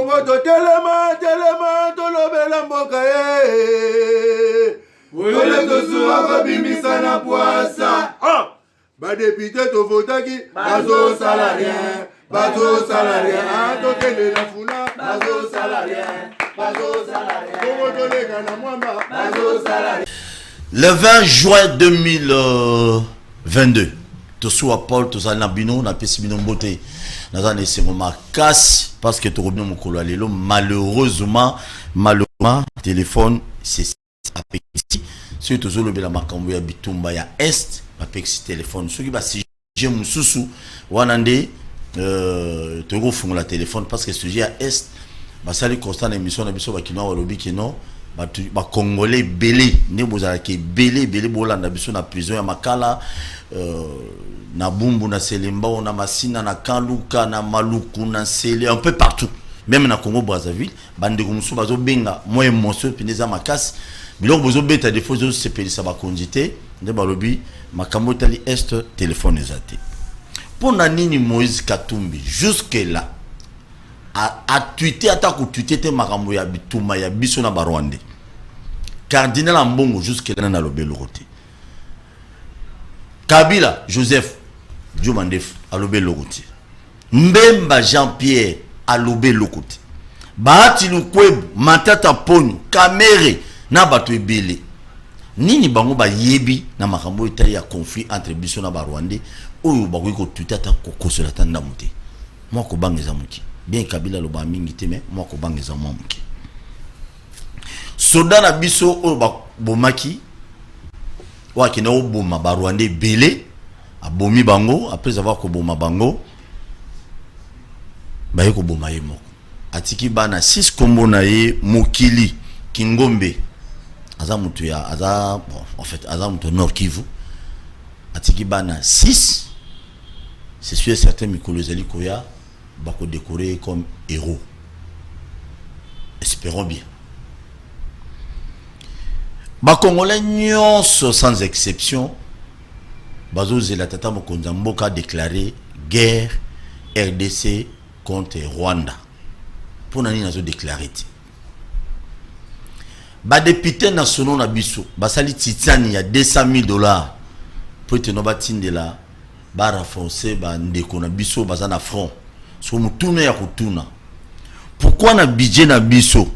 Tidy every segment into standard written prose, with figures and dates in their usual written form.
Moto telema tolobela mboka Wole tosuwa kobimisa na poasa Ba député to votaki bazo salarien tokende na funa bazo salarien Le 20 juin 2022 tosuwa Paul tozali bino na pesi bino mbote nazana esengo makasi parce que tokobino mokolo lelo malheureusement téléphone c'est apexi surtout tozolobela makambo ya bitumba ya est apexi téléphone soki ba sujet mususu wana nde tokofungola téléphone parce que sujet ya est basali constant émission na biso bakino walobi kino ba congolais belé ne bozala ke belé bolanda biso na prison ya Makala na Bumbu na Selemba na Masina na Kaluka na Maluku na Sele un peu partout même na Congo Brazzaville bande ko musu bazo benga moi émotion pineza makasi biloko bozo beta des fois zo sepelisa ba kondité nde balobi makambo tali est téléphone ezate pona nini Moïse Katumbi jusque là a tweeté attaque tweeté te makambo ya bituma ya biso na Barwande Cardinal Mbongo jusque là na lobelo côté Kabila Joseph Diomandef a lobelo côté Mbemba Jean-Pierre a lobelo côté Bahati Lukwebo Matata Ponyo Kamere na bato ebele nini bango ba yebi na makambo etali ya conflit entre biso na Barwande oyo bakoki ko tweeté ata kokosola tanda muté moi ko bangeza muki bien Kabila lo ba mingi te mais moi ko bangeza moi muki soda na biso oyo ba bomaki wa kina oboma Barwande belé abomi bango après avoir ko boma bango ba yeko boma ye moko atiki bana 6 kombo na ye mokili Kingombe aza mutu ya aza bon en fait aza mutu Nord Kivu atiki bana 6 c'est sûr certain mikolo zali koya bako décorer comme héros espérons bien ba congolais nyonso sans exception bazo zela tata mokonza mboka déclaré guerre RDC contre Rwanda pour nani nazo déclarer ba député nationaux na biso basali titani ya $200,000 pour te no batindela ba renforcer ba ndeko na biso bazana front so mutuna ya kutuna pourquoi na budget na biso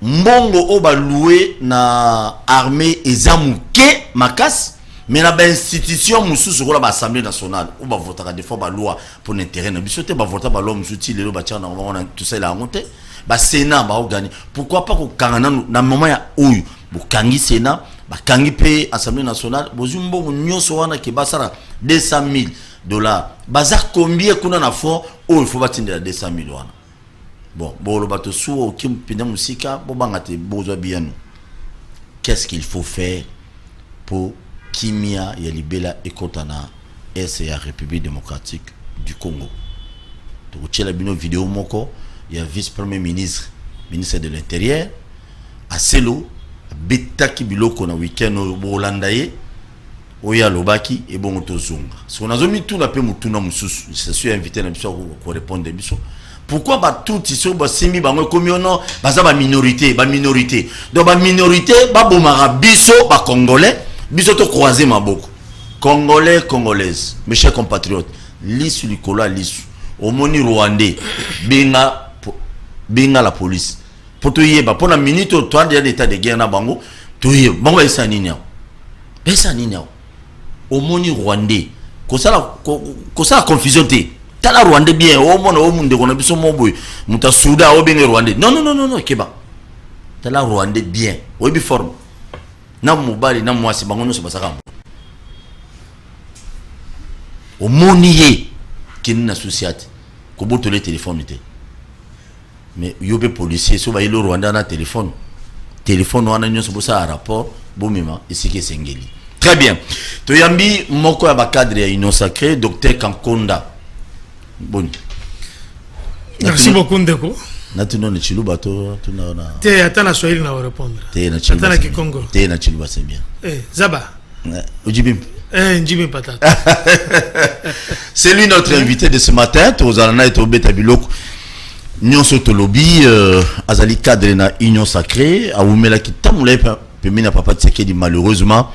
mbongo o ba loué na armée ezamuke makas mais na ba institution mususu ko la ba assemblée nationale ou ba votera des fois ba loi pour l'intérêt na biso te ba vota ba loi musuti lelo ba tia na on tout ça la honte ba Sénat ba organiser pourquoi pas ko kangana na moment ya oyo bo kangi Sénat ba kangi pe assemblée nationale bozumbo nyonso wana ke basara $200,000 bazar combien kuna na fond oh il faut batindela $200,000 wana bon bo lo bato suo kim pina musika bo bangate bozo bien qu'est-ce qu'il faut faire pour kimia ya libela ekotana SR République démocratique du Congo to chela bino vidéo moko ya vice-premier ministre de l'intérieur à Selo betaki biloko na week-end au Hollande oya lobaki et bon tozonga so on a zomi tout la pe mutuna mususu je suis invité na biso ko répondre biso pourquoi ba tout iso ba simi bango komi ono baza ba minorité donc ba minorité ba bomara biso ba congolais biso to croiser maboko congolais congolaises mes chers compatriotes lisu likola lisu omoni rwandais benga la police pour to yeba pour na minute au temps d'état de guerre na bango to yeba bango esa nini omoni rwandais kosala confusion te tala rwandais bien omona omunde kona biso moboy muta souda obenga rwandais non keba tala rwandais bien oyebi forme na mobali na mwasi bango nyonso basaka omoni ye kini na société ko boto le téléphone te mais yobe policier so ba ilo Rwanda na téléphone wana nyonso bosa rapport bomema isiki sengeli très bien to yambi moko ya ba cadre ya Union Sacrée docteur Kankonda bon merci beaucoup ndeko natuno ni chiluba to tunaona te atana Swahili na répondre te na chiluba atana Kikongo te na chiluba c'est bien Zaba ujibim njimi patata c'est lui notre invité de ce matin to zalana et to beta biloko nyonso tolobi azali cadre na union sacrée awumela kitamula pemina papa Tshisekedi malheureusement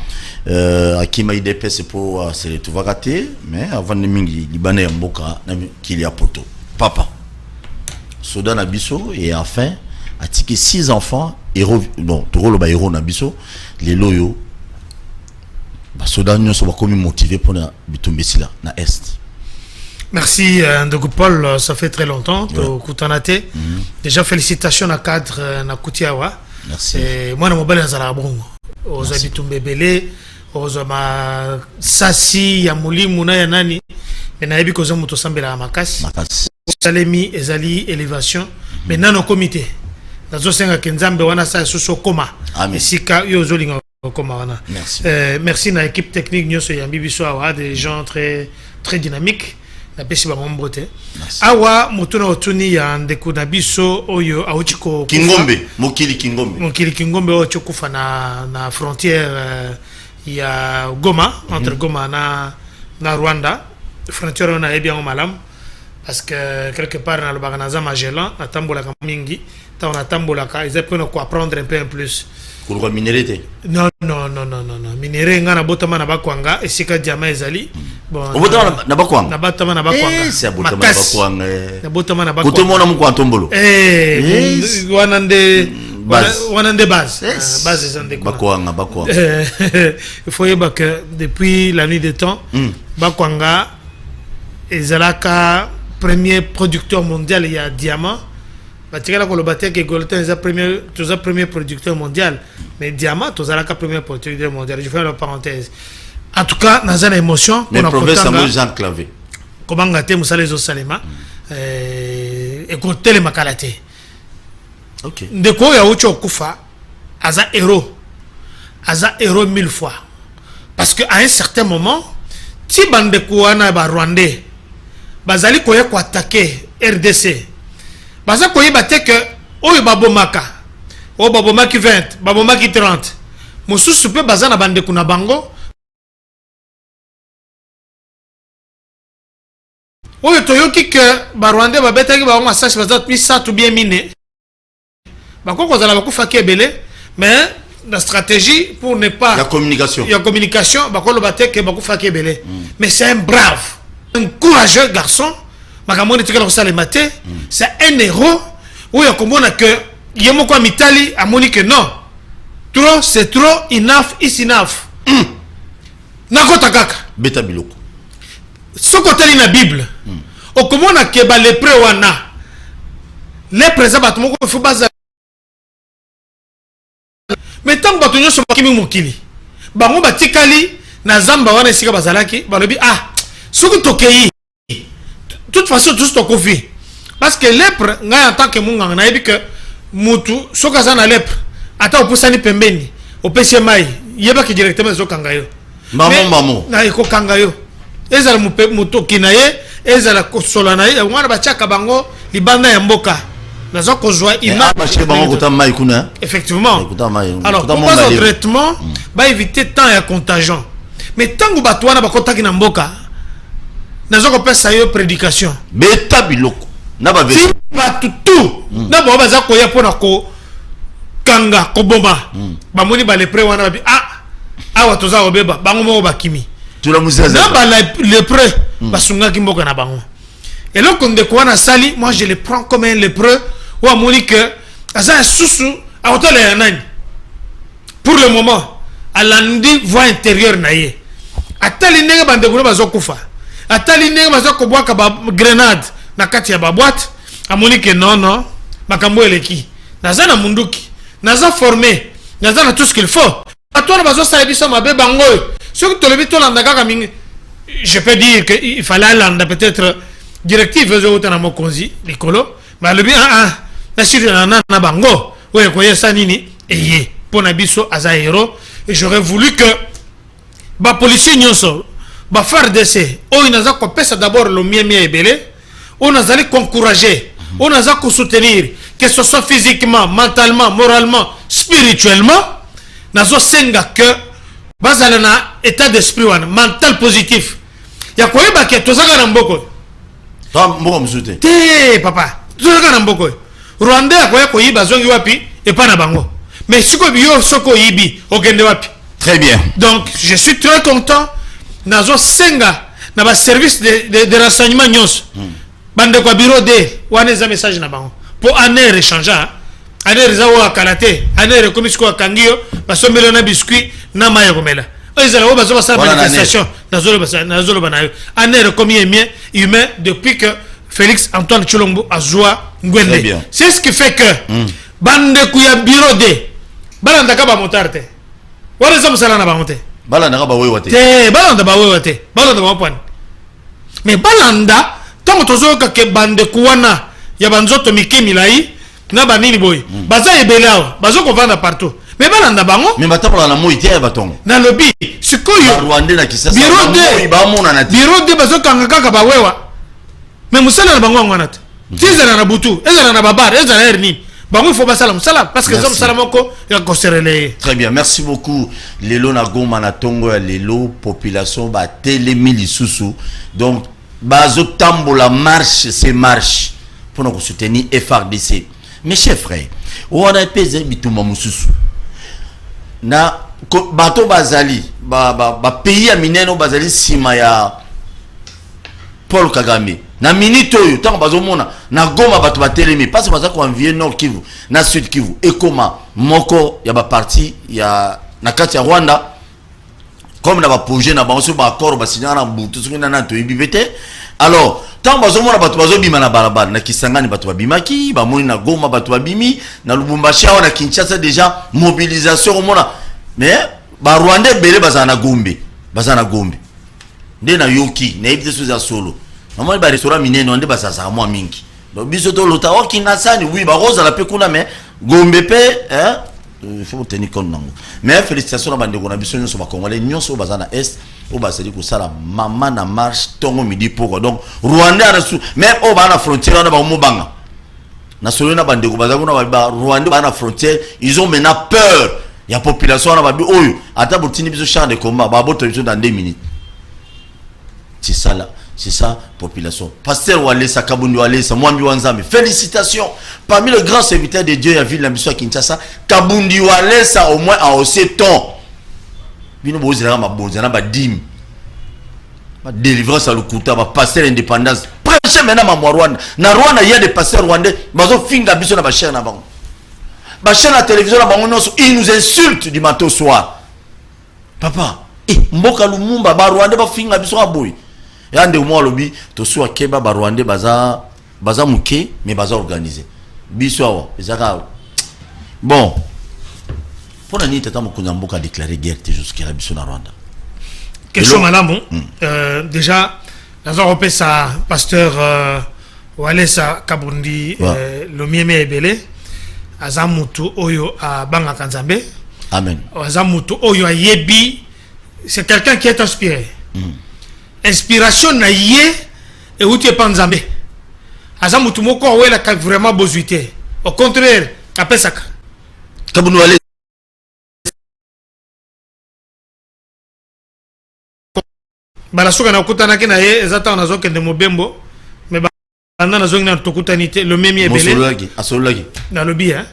akima IDPS pour se retrouver raté mais avant de mingi libanais mboka na kili poto papa soda na biso et enfin atiki 6 enfants héros bon toro ba héros na biso les loyo ba soda nyonso ba komi motivé pour na bitumbesila na est. Merci Ndogo Paul, ça fait très longtemps au Kutanate. Déjà félicitations à cadre na Kutiawa. Merci. Moi na mobile na bongo. Aux habitants bébélé, aux ma sasi ya mulimu na ya nani. Mais na yebi ko zo muto sambela makasi. Makasi. Salemi ezali élévation. Mais nano comité. Nazo senga kenzambe wana sa soso koma. Sika yo zo linga koma wana. Merci. Merci na équipe technique nyoso ya Bibiso awa des gens très dynamiques. Na pesi ba ngombote awa mutuna otuni ya ndeko na biso oyo auchiko Kingombe mokili Kingombe oyo chokufa na frontière ya Goma entre Goma na Rwanda frontière na ebia malam parce que quelque part na lobagana Magellan atambola mingi ta on atambola ka ils peuvent quoi apprendre un peu en plus pour minéralité. Non. Minéré ngana botama na bakwanga esika diama ezali. Bon. Botama na bakwanga. Na batama na bakwanga. C'est botama na bakwanga. Na botama na bakwanga. Kote mona mu kwantombolo. Wanande base. Base zande bakwanga. Il faut y que depuis la nuit des temps, bakwanga ezalaka premier producteur mondial il y a diamant. Batikala ko lobatia ke Golden est le premier producteur mondial mais diamant tozalaka premier producteur mondial. Je fais la parenthèse. En tout cas dans une émotion mais province Samuel Jean Clavé comment ngate musale zo salema écoutez les makalate. OK. Ndeko ya ucho kufa aza héros 1000 fois parce que à un certain moment ti bande ko wana ba Rwandais bazali ko ya ko attaquer RDC. Baza koyeba te que oyo babomaka o babomaki 20 babomaki 30 mosusu pe baza na bande kuna bango oyo toyoki que barwandais babetaki bango masashi baza misatu bien mine bakoko zala bakufa kebele mais la stratégie pour ne pas la communication bakolo bateke bakufa kebele mais c'est un brave un courageux garçon. C'est un héros où il y a que Yemoko Mitali a moni que non. Trop, c'est trop, enough is enough. Nakota kaka. Beta biloko. Ce côté dans la Bible. Au comment on a keba les préwana. Les présents batumoko faut baza. Mais tant que batunyo so bakimi mokili. Bango batikali na zamba wana sika bazalaki, balobi ah, soko tokei. De toute façon, tout ce qu'on fait. Parce que lèpre, en tant que munga, on a dit que mutu, ce qu'on a lèpre, attends, on peut pembeni, on peut se mailler, il y a pas que directement zo kangayo. Maman. Na iko kangayo. Ezala muto kinaye, ezala solanaye, on a bachaka bango, libanda ya mboka. Na zo kozwa ina. Effectivement. Alors, pour pas au traitement, va éviter tant et contagion. Mais tant que batouana ba contacter na mboka. Nazo pesa yo prédication beta biloko na ba vesi ba tutu na ba baza ko ya pona ko kanga ko bomba ba moni ba le pré wana ba awa toza obeba bango mo bakimi tu la muzaza na ba le pré basunga kimboka na bango et là quand de quoi na sali moi je le prends comme un lépreux ou a moni que aza susu a hôtel ya nani pour le moment alandi voix intérieure na ye atali ndenge bande ko bazo kufa atali ndenge baza ko bwaka ba grenade na kati ya ba boîte amoni que non makambo eleki naza na munduki naza formé naza na tout ce qu'il faut atona bazo sa biso mabe bango ce que tolobi to landa kaka mingi je peux dire que il fallait landa peut-être directive zo utana mokonzi likolo mais le bien na siri na bango oye ko yesa nini eye pona biso aza héros et j'aurais voulu que ba policier nyonso ba faire d'essai o inaza ko pesa d'abord le mien ebele on a allé encourager on a allé soutenir que ce soit physiquement mentalement moralement spirituellement nazo senga que bazala na état d'esprit wana mental positif ya koyeba ke tozaka na mboko ta mboko mzute te papa tozalaka na mboko Rwanda akoya koyiba zongi wapi et pas na bango mais siko biyo soko yibi okende wapi. Très bien. Donc je suis très content nazo senga na ba service de renseignement nyos bande kwa bureau de wane za message na bango pour aner échanger aner za wa kalate aner komisiko akangio basomelo na biscuit na mayo komela ezala o bazo basala manifestation nazolo banayo aner comme humain depuis que Félix Antoine Tshilombo azwa ngwende. C'est ce qui fait que bande kuya bureau de balanda ka ba motarte wane za musala na bango te balanda ka ba wewa te balanda ba wewa te balanda ba point mais balanda tant tozoka ke bande kuwana ya banzoto mike milai na banini boy baza ebelao bazoko vanda partout mais balanda bango mais batapola na moyi te batongo na lobby sikoyo Rwanda na Kisasa bureau de bazoko ngaka ba wewa mais musala na bango ngwana te tizana na butu ezana na babar ezana erni bango il faut basala musala parce que zom sala moko ya koserele. Très bien, merci beaucoup. Lelo na goma na tongo ya lelo population ba telemi lisusu donc bazo tambola marche c'est marche pour nous soutenir FRDC. Mes chers frères, on a pesé bituma mususu na bato bazali ba pays ya mineno bazali sima ya Paul Kagame na minute oyo tant bazo mona na goma bato batelemi parce que baza ko envier Nord Kivu na Sud Kivu ekoma moko ya ba parti ya na kati ya Rwanda comme na ba projet na bango so ba accord ba signer na butu so na to ibibete. Alors tant bazo mona bato bazo bima na barabara na Kisangani bato babimaki ba moni na goma bato babimi na Lubumbashi na Kinshasa déjà mobilisation mona mais ba Rwanda belé baza na Gombe nde na yoki na ibite so za solo normalement ba restaurant mineno nde basasa mwa mingi donc biso to lota okinasani oui ba roza la pe kuna mais Gombe pe il faut tenir compte nango mais félicitations na bande na biso nyonso ba congolais nyonso baza na est o basali ko sala mama na marche tongo midi poko donc Rwanda na su même o ba na frontière na ba mobanga na solo na bande ko baza kuna ba Rwanda ba na frontière ils ont maintenant peur ya population na ba bi oyo ata botini biso champ de combat ba boto biso dans 2 minutes. C'est ça, population. Pasteur Walesa, Kabundi Walesa, Mwambi Wanzambe, félicitations. Parmi les grands serviteurs de Dieu, il y a ville la mission à Kinshasa, Kabundi Walesa, au moins à Osseton. Bino Bozera, ma Bozera, ma Dim. Ma délivrance à l'Ukuta, ma pasteur indépendance. Prêchez maintenant ma Rwanda. Na Rwanda, il y a des pasteurs rwandais, bazo finga biso na ba chaîne na bango. Ba chaîne la télévision na bango, ils nous insultent du matin au soir. Papa, mboka Lumumba, ba Rwanda ba finga biso na boy. Yande moi lobi to so akeba ba Rwanda baza muke mais baza organisé biso awa ezaka bon pour la nuit tata mukunda mboka déclarer guerre jusqu'à la biso na Rwanda question malamu déjà dans un ça pasteur Walesa Kabundi le mieme ebele azamutu oyo a banga kanzambe amen azamutu oyo ayebi c'est quelqu'un qui est inspiré. Inspiration na yé et où tu es pas nzambe azamutu moko wela ka vraiment bozuité au contraire après ça Kabundi Walesa bala suka na kutana kina ye ezata na zoke de mobembo mais banda na zongi na tokutanité le même ebele asolaki na lobby hein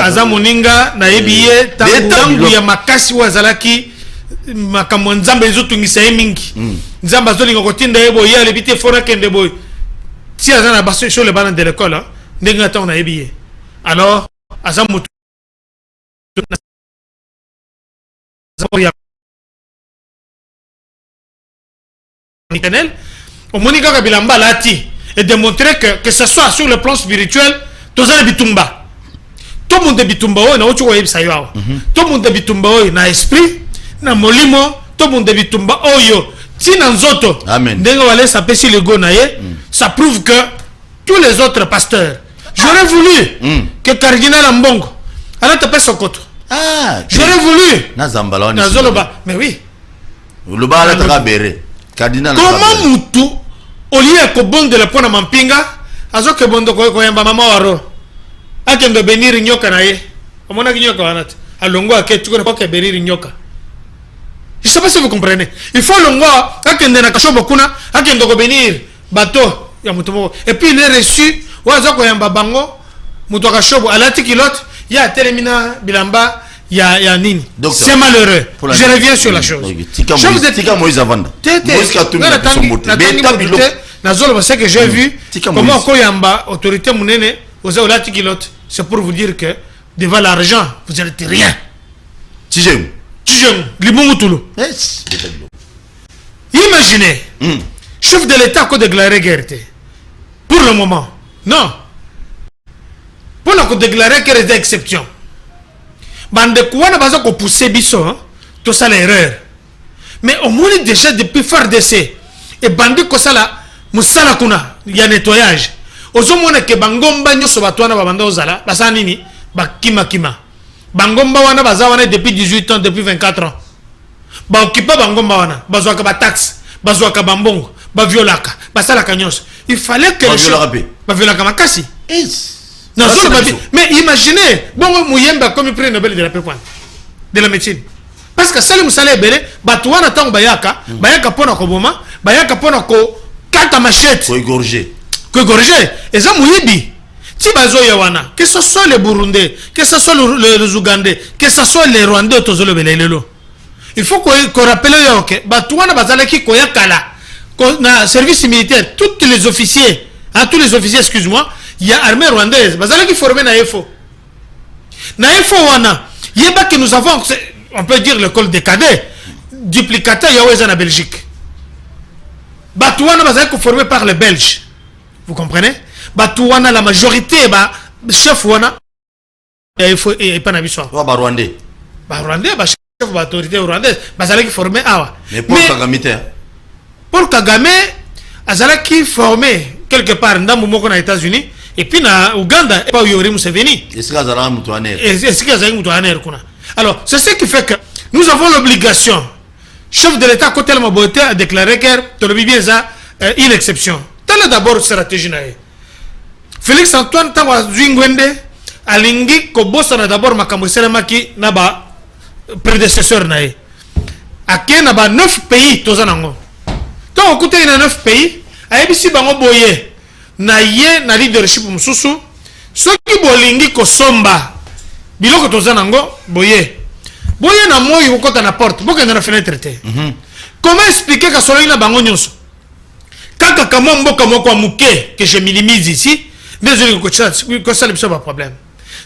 azamuninga na yebiye tangu ya makasi wazalaki makambo nzambe ezotungisa ye mingi nzambe azolinga kotinda ye boye alebite fora kende boye si aza na baso sur le bana de l'école ndenge atango na yebi ye alors azamutu au monika kabilamba lati et démontrer que ce soit sur le plan spirituel tozana bitumba tout monde bitumba o na ocho yebisa yo tout monde bitumba o na esprit na molimo tout monde bitumba oyo tina nzoto ndenge wale sa pesi le go na ye ça prouve que tous les autres pasteurs j'aurais voulu que cardinal Mbongo ala te pesa koto j'aurais voulu na zambala na zoloba mais oui le bala ta bere cardinal comment mutu au lieu que bon de la pona mampinga azoke bondo ko yamba mama waro akendo benir nyoka na ye omona nyoka wanat alongo aketu ko ke benir nyoka. Je sais pas si vous comprenez. Il faut longo akende na kashobo kuna akendo ko benir bateau ya mutomoko et puis il est reçu wazo ko yamba bango mutoka shobo alati kilote ya telemina bilamba ya nini. C'est malheureux. Je reviens sur la chose. Tika Moïse Avanda. Moïse Katumbi Nazolo, c'est que j'ai vu comment Koyamba, autorité mounene, aux Aulati Kilote, c'est pour vous dire que devant l'argent, vous n'êtes rien. Tijem, Liboumoutoulou. Imaginez, chef de l'État qui a déclaré guerre. Pour le moment, non. Pour la déclarer guerre est d'exception. Bande quoi n'a pas poussé Bisson, tout ça l'erreur. Mais au moins déjà depuis faire d'essai, et bande ko ça là, musala kuna, il y a nettoyage. Ozomona ke bangomba nyoso batwana babanda ozala, basa nini, bakima kima. Bangomba wana baza wana depuis 18 ans, depuis 24 ans. Ba okipa bangomba wana, bazwaka ba taxe, bazwaka bambongo, ba violaka, basala kanyos. Il fallait que ba violaka makasi. Non, mais imaginez, bon, Mouyemba comme il prend le Nobel de la paix, de la médecine. Parce que Salim Saleh Bele, Batouana Tang Bayaka, Bayaka Pona Koboma, Bayaka Pona Ko, Kata Machette. Ko égorgé. Et ça Mouyibi. Si Bazo Yawana, que ce soit les Burundais, que ce soit les Ougandais, que ce soit les Rwandais, Tozolo Belelo. Il faut qu'on rappelle que Batouana Bazalaki Koyakala, na service militaire, tous les officiers, excuse-moi, il y a armée rwandaise, Bazalaki formé na EFO. Na EFO wana, yeba que nous avons, on peut dire l'école des cadets, duplicateur Yaweza na Belgique. Batouana Bazalaki formé par les Belges. Vous comprenez? Batouana la majorité, chef wana, EFO et pas na biswa. Ba Rwandais. Ba Rwandais, chef d'autorité rwandaise, Bazalaki formé awa. Mais Paul Kagame Paul Kagame, Azalaki formé quelque part dans les États-Unis. Et puis na Ouganda, et pas Yoweri Museveni. Est-ce qu'il y a un moutouaner? Alors, c'est ce qui fait que nous avons l'obligation. Chef de l'État, côté de Mabote, a déclaré que une exception. Telle est d'abord stratégie. Félix Antoine Tawa Zwingwende, Alingi, Kobosa n'a d'abord Makamoussere Maki, Naba, prédécesseur Nae. Aké Naba 9 pays, Tozanango. Tant au côté de 9 pays, a ABC Bango Boye. Na ye na leadership mususu soki bolingi kosomba biloko tozanango boye na moyi ukota na porte boka na fenêtre te. Comment expliquer que solo ina bango nyonso kaka kama mboka moko muke que je minimise ici désolé que ça le pas problème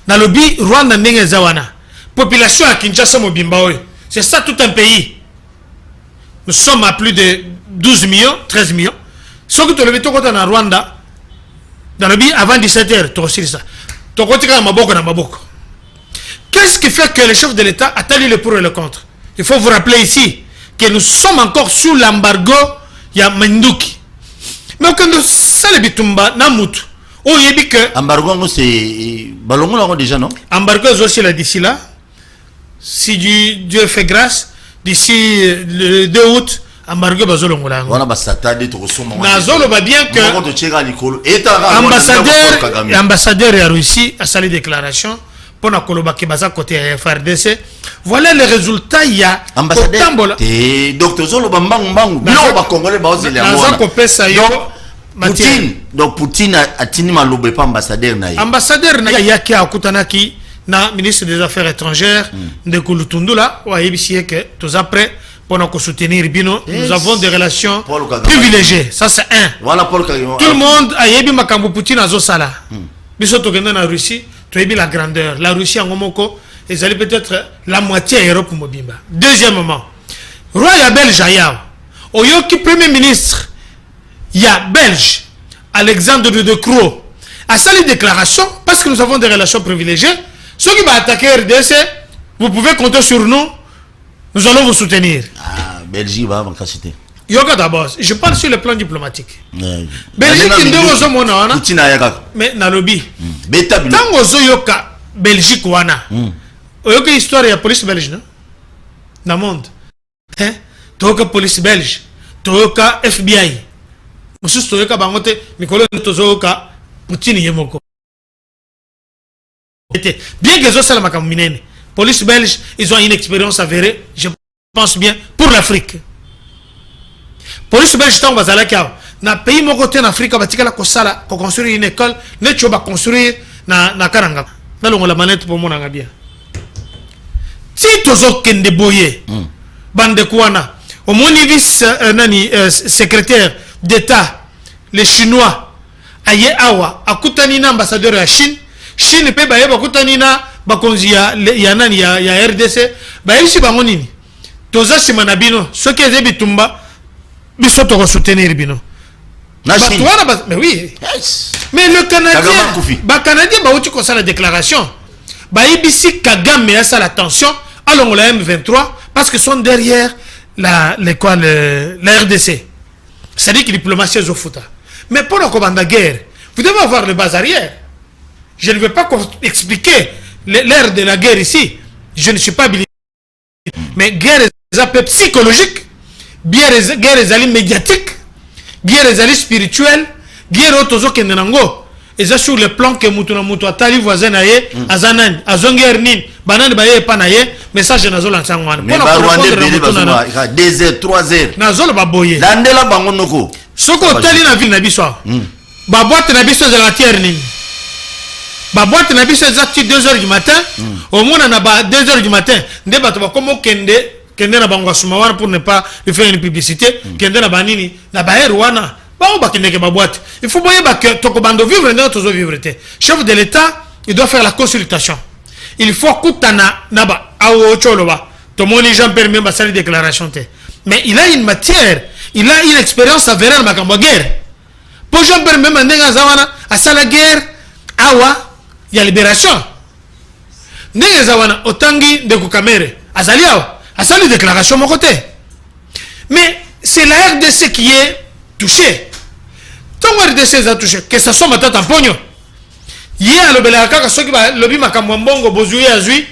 na lobby Rwanda ndenge zawana population à Kinshasa mobimba oyo c'est ça tout un pays. Nous sommes à plus de 12 millions 13 millions soki to lebi to kota na Rwanda dans le but avant 17h, tu aussi ça. Qu'est-ce qui fait que le chef de l'État a tenu le pour et le contre? Il faut vous rappeler ici que nous sommes encore sous l'embargo ya Menduki. Mais quand nous sommes bitumba namutu, oh yebi que embargo c'est balongo là déjà non? Embargo aussi là d'ici là. Si Dieu fait grâce d'ici le 2 août. Embargo bazolongola. Wana basatade to kosoma. Nazolo ba bien que ambassadeur ya Russie a sali déclaration pour na koloba ke baza côté FRDC. Voilà les résultats ya ambassadeur. Docteur Zolo bambangu bangu. Bilo ba congolais ba ozeli amona. Naza ko pesa yo Poutine. Donc Poutine a tini malobe pa ambassadeur na ye. Ambassadeur na yaki akutanaki na ministre des Affaires étrangères de Kulutundula wa yebisi que tous après pour nous soutenir Bino, nous avons des relations privilégiées. Ça c'est un. Voilà Paul Kagame. Tout le monde a yebi makambo Poutine azo sala. Biso to genda na Russie, to yebi la grandeur. La Russie en ngomoko, ils allaient peut-être la moitié Europe mobimba. Deuxièmement, roi ya Belge aya. Oyoki premier ministre ya Belge Alexandre de Croo a sali déclaration parce que nous avons des relations privilégiées. Ceux qui vont attaquer RDC, vous pouvez compter sur nous. Nous allons vous soutenir. Ah, Belgique va en citer. Yoga d'abord, je parle sur le plan diplomatique. Belgique qui est mona mais na lobby. Tango zo yoka Belgique wana. Oyoka histoire ya police belge non? Na monde. Hein? Toka police belge, toka FBI. Musus toka bangote mikolo tozoka Poutine yemoko. Bien que zo sala makaminene. Police belge, ils ont une expérience avérée, je pense bien, pour l'Afrique. Police belge, na pays mon côté en Afrique batikala ko sala ko construire une école ne tu vas construire na karanga na longo la manette pour mon bien si tozo kende boye bande kwana au mon vice secrétaire d'état les chinois aye awa akutani na ambassadeur ya Chine pe baye bakutani na bakonzi ya nani ya RDC baye si bango nini toza sima na bino soki eze bitumba biso to soutenir bino mais oui yes. Mais le Canadien ba uti ko la déclaration ba ibisi Kagame a ça la tension alors la M23 parce que sont derrière la RDC. C'est-à-dire que diplomatie est au fouta. Mais pour la commande guerre, vous devez avoir le bas arrière. Je ne vais pas expliquer l'ère de la guerre ici. Je ne suis pas habilité. Mais guerre est un peu psychologique, guerre est un médiatique, guerre est un spirituel, guerre est autozo kendenango. Et ça sur le plan que mutuna mutu atali voisin naye azanan azongere nin banane baye pa naye message nazo lansangwana mais ba rwande bele bazuma 2 heures 3 heures nazo ba boye landela bango noko soko tali na ville na biso ba boîte na biso za la terre nini ba boîte na biso za 2 heures du matin au moins na ba 2 heures du matin nde bato ba komo kende na bango sumawana pour ne pas lui faire une publicité kende na banini na ba wana. Il faut bien que Tokobando vivre dans vivre. Chef de l'État, il doit faire la consultation. Il faut Koutana Naba Awo Choloba. Tout le monde les gens permet de faire une déclaration. Mais il a une matière, il a une expérience avérée dans la guerre. Pour gens permet à la guerre, Awa, il y a libération. Nenga Zawana, Otangi de Kukamere, Azaliao, à sa déclaration de mon côté. Mais c'est la RDC qui est touchée. Tant que RDC a touché, que ça soit ma tête en pognon. Hier, le Belaka, ceux qui ont lobby Makamwambongo, Bozouye Azui,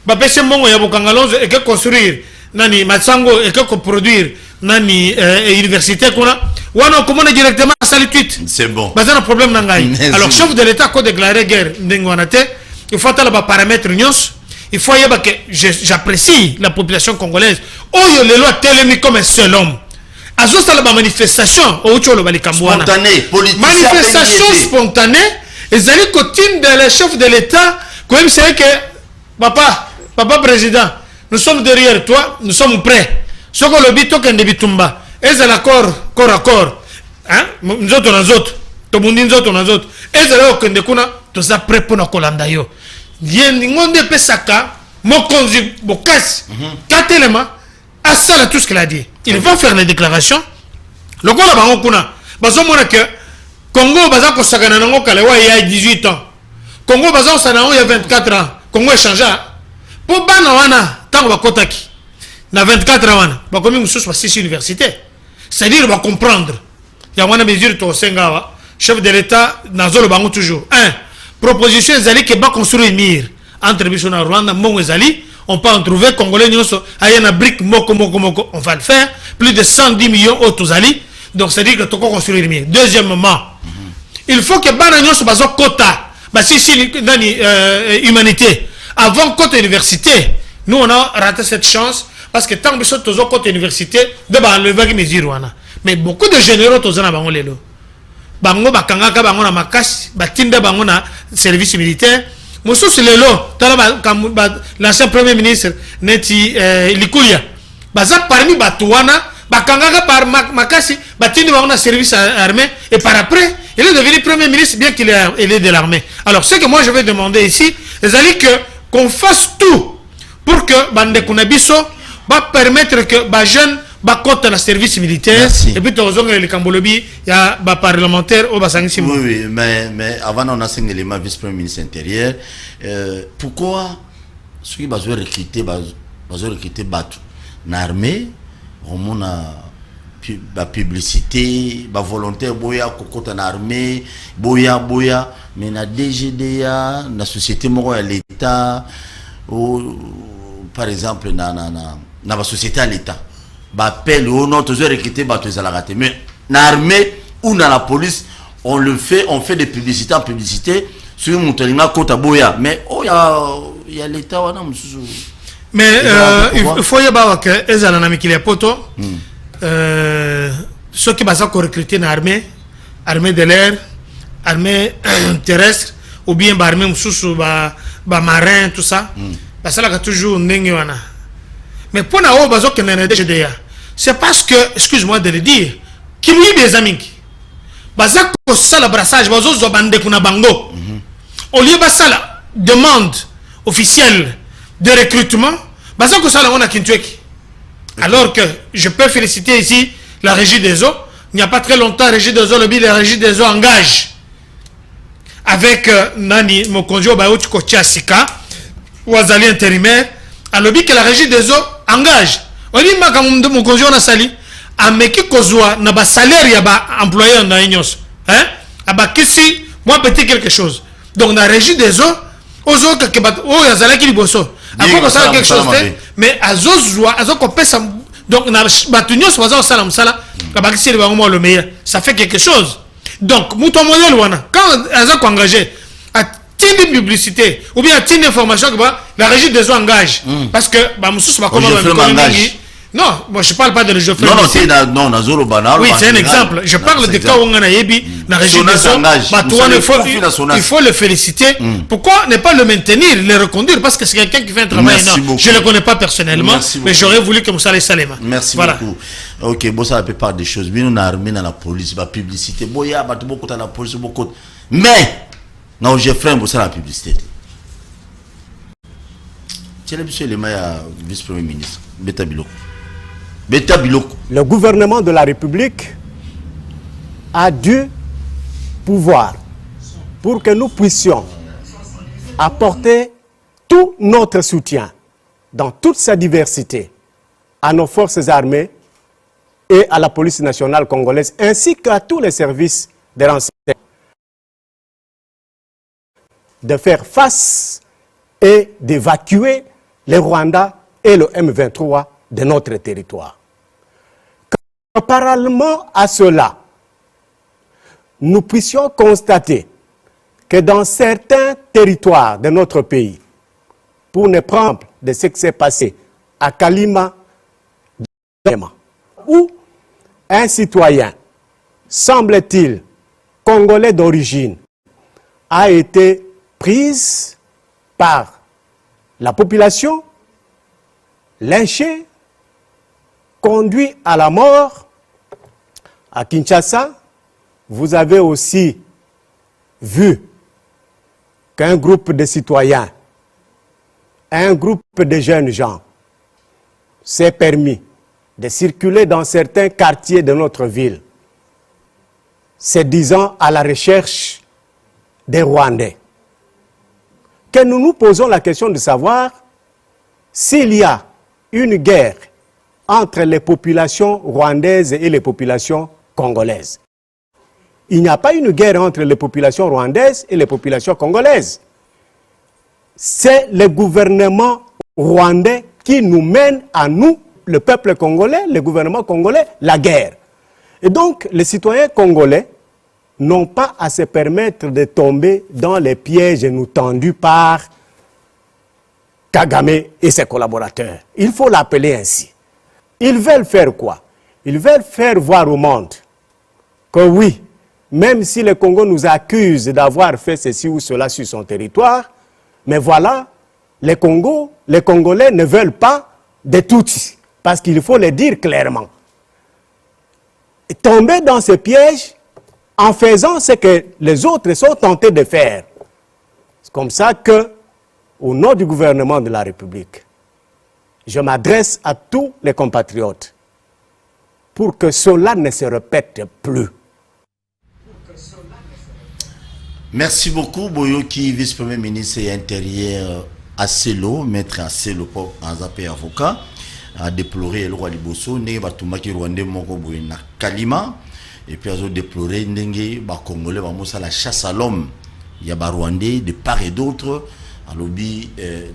Bapese Mongo Yabokangalonzo, et que construire, Nani Matsango, et que produire, Nani université, qu'on a, ou on commande directement à Salituit. C'est bon. Mais un problème n'angaï. Alors, chef de l'État, quand déclaré guerre, il faut avoir paramètre il faut que j'apprécie la population congolaise. Oh, les lois telles comme un seul homme. Azosta la manifestation au cholo balikamwana manifestation spontanée et zali cotine de le chef de l'État comme c'est que papa président nous sommes derrière toi nous sommes prêts ce que le bito kende bitumba et l'accord corps à corps hein nous autres to mundi nzoto na zoto et zali okende kuna to za prêt pour na kolanda yo yen ngonde pesaka mokonzi bokasi katelema à ça tout ce qu'il a dit. Il va faire les déclarations. Le gars là-bas, on a que Congo, baza ko sakana nango kalewa il y a 18 ans. Congo baza sanango il y a 24 ans. Congo est changé. Pour bana wana tango bakotaki. Na 24 ans wana, ba komi mususu ba 6 universités. C'est-à-dire va comprendre. Il y a wana mesure to sengawa. Chef de l'État nazolo bango toujours. 1. Proposition ezali ke ba construire mur entre biso na Rwanda mongo ezali. On peut en trouver Congolais, Ayana brique, moko, on va le faire. Plus de 110 millions autres ali. Donc, c'est-à-dire que tu peux construire mieux. Deuxièmement, il faut que Banagnon soit basé quota. Si humanité. Avant quota université, nous on a raté cette chance parce que tant que nous avons quota université, de enlever les mesures. Mais beaucoup de généraux, tous en ont les Bango, Bakangaka, Bango, Makas, Batinda, Bango, service militaire. Moussos c'est l'ancien premier ministre Neti Likulia. Baza parmi Batouana, Bakangaka par Makasi, Batini va un service armé et par après, il est devenu premier ministre bien qu'il est de l'armée. Alors ce que moi je vais demander ici, c'est qu'on fasse tout pour que Bande Kunabiso va permettre que les jeunes dans le service militaire. Merci. Et puis les Cambolobi, il y a des parlementaires au Bassangsi. Oui, mais avant on a 5 éléments vice-premier ministre intérieur. Pourquoi ceux qui ont recruté l'armée, on a la publicité, la volontaire, boya, cocotte en armée, boya, mais la DGDA, la société morale à l'État, par exemple, la société à l'État. Appel ou non, toujours recruter, mais dans l'armée ou dans la police, on le fait, on fait des publicités en publicité sur mon terrain côte à Boya. Mais oh, il y a l'État, mais il faut y avoir que les amis qui les potos, ceux qui vont recruter dans l'armée, armée de l'air, armée terrestre, ou bien armée marin, tout ça. Ça là toujours n'engwana. Mais pour na o bazo kenene déjà, c'est parce que, excuse-moi de le dire, qui lui des amis. Baza ko sala brassage bazo zo bande kuna bango. Au lieu de ça, demande officielle de recrutement, baza ko sala on a kintueki. Alors que je peux féliciter ici la régie des eaux. Il n'y a pas très longtemps, la régie des eaux, la régie des eaux engage avec Nani, mon conjoint Baouti Kotiasika, ou Azali intérimaire, à l'objet que la régie des eaux engage. On dit que mon conjoint a sali, à Meki Kozwa, n'a pas salaire, il y a employé en Aïnos. Hein? À Bakissi, moi, petit quelque chose. Donc, la régie des eaux, aux autres, oh, il y a Zala qui bosso. Après, on a quelque chose, mais à Zozwa, à Zokopesa, donc, na Batunios, on va salam sala, à Bakissi, le meilleur. Ça fait quelque chose. Donc, mouton modèle, quand on a engagé, à tirer publicité, ou bien à tirer information, la régie des eaux engage. Parce que, non, moi je parle pas de Geoffrey. Non, c'est non, oui, c'est un exemple. Je parle de cas où on a yebi, la régie des eaux. Il faut le féliciter. Pourquoi ne pas le maintenir, le reconduire? Parce que c'est quelqu'un qui fait un travail énorme. Je ne le connais pas personnellement, mais j'aurais voulu que Moussa Salema. Merci beaucoup. Ok, bon, ça la plupart des choses. Bien, on a armé dans la police, la publicité. Bon, il y a beaucoup dans la police, beaucoup. Mais, non, Geoffrey, Moussa la publicité. Tiens, monsieur le maire, vice-premier ministre, Beta Biloko. Le gouvernement de la République a dû pouvoir pour que nous puissions apporter tout notre soutien dans toute sa diversité à nos forces armées et à la police nationale congolaise ainsi qu'à tous les services de renseignement de faire face et d'évacuer les Rwandais et le M23 de notre territoire. Parallèlement à cela, nous puissions constater que dans certains territoires de notre pays, pour ne prendre de ce qui s'est passé à Kalima, où un citoyen, semble-t-il, congolais d'origine, a été pris par la population, lynché, conduit à la mort. À Kinshasa, vous avez aussi vu qu'un groupe de citoyens, un groupe de jeunes gens s'est permis de circuler dans certains quartiers de notre ville, se disant à la recherche des Rwandais. Que nous nous posons la question de savoir s'il y a une guerre entre les populations rwandaises et les populations congolaises. Il n'y a pas une guerre entre les populations rwandaises et les populations congolaises. C'est le gouvernement rwandais qui nous mène à nous, le peuple congolais, le gouvernement congolais, la guerre. Et donc, les citoyens congolais n'ont pas à se permettre de tomber dans les pièges nous tendus par Kagame et ses collaborateurs. Il faut l'appeler ainsi. Ils veulent faire quoi? Ils veulent faire voir au monde que oui, même si le Congo nous accuse d'avoir fait ceci ou cela sur son territoire, mais voilà, les Congolais ne veulent pas de Tutsis, parce qu'il faut le dire clairement. Et tomber dans ce piège en faisant ce que les autres sont tentés de faire. C'est comme ça que, au nom du gouvernement de la République, je m'adresse à tous les compatriotes pour que cela ne se répète plus. Merci beaucoup, Boyoki, vice-premier ministre et intérieur Acelo, maître Acelo, en zappé avocat, a déploré le roi Liboso, n'est pas tout maquillé rwandais, mon na Kalima, et puis a déploré Ndenge, Congolais, la chasse à l'homme. Il y a Rwandais de part et d'autre. À l'obi